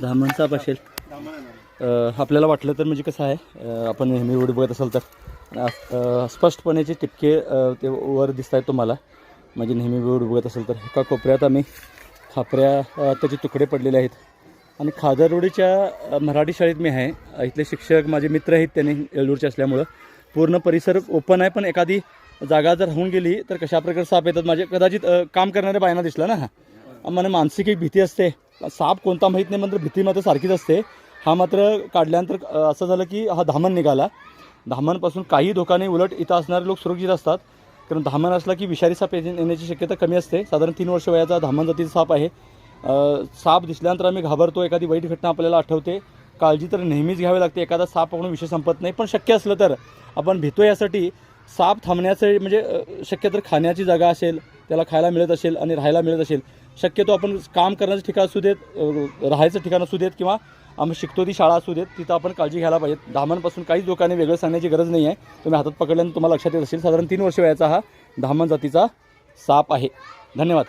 धामण साप असेल. आपल्याला वाटलं तर म्हणजे कसं आहे, आपण नेहमी व्हिडिओ बघत असाल तर स्पष्टपणेचे टिपके ते वर दिसत आहेत तुम्हाला. म्हणजे नेहमी व्हिडिओ बघत असेल तर एका कोपऱ्यात आम्ही खापऱ्या त्याचे तुकडे पडलेले आहेत. आणि खादरवाडीच्या मराठी शाळेत मी आहे. इथले शिक्षक माझे मित्र आहेत, त्यांनी येळूरचे असल्यामुळं पूर्ण परिसर ओपन आहे. पण एखादी जागा जर होऊन गेली तर कशा प्रकारे साप येतात. माझे कदाचित काम करणाऱ्या बायांना दिसलं ना. मला मानसिक एक भीती असते. साप कोणता माहीत नाही, मात्र भीती मात्र सारखीच असते. हा मात्र काढल्यानंतर असं झालं की हा धामण निघाला. धामणपासून काही धोका नाही, उलट इथं असणारे लोक सुरक्षित असतात. कारण धामण असला की विषारी साप येण्याची शक्यता कमी असते. साधारण 3 वर्ष वयाचा धामण जातीचा साप आहे. साप दिसल्यानंतर आम्ही घाबरतो, एखादी वाईट घटना आपल्याला आठवते. काळजी तर नेहमीच घ्यावी लागते. एखादा साप आपण विषय संपत नाही, पण शक्य असलं तर आपण भीतो. यासाठी साप थांबण्याचं म्हणजे शक्य तर खाण्याची जागा असेल, त्याला खायला मिळत असेल आणि राहायला मिळत असेल, शक्यतो आपण काम करण्याचं ठिकाण असू देत, राहायचं ठिकाण असू देत किंवा आम्ही शिकतो ती शाळा असू देत, तिथं आपण काळजी घ्यायला पाहिजे. धामणपासून काहीच धोकाने वेगळं सांगण्याची गरज नाही आहे. तुम्ही हातात पकडल्यानं तुम्हाला लक्षात येत असेल, साधारण 3 वर्ष वयाचा हा धामण जातीचा साप आहे. धन्यवाद.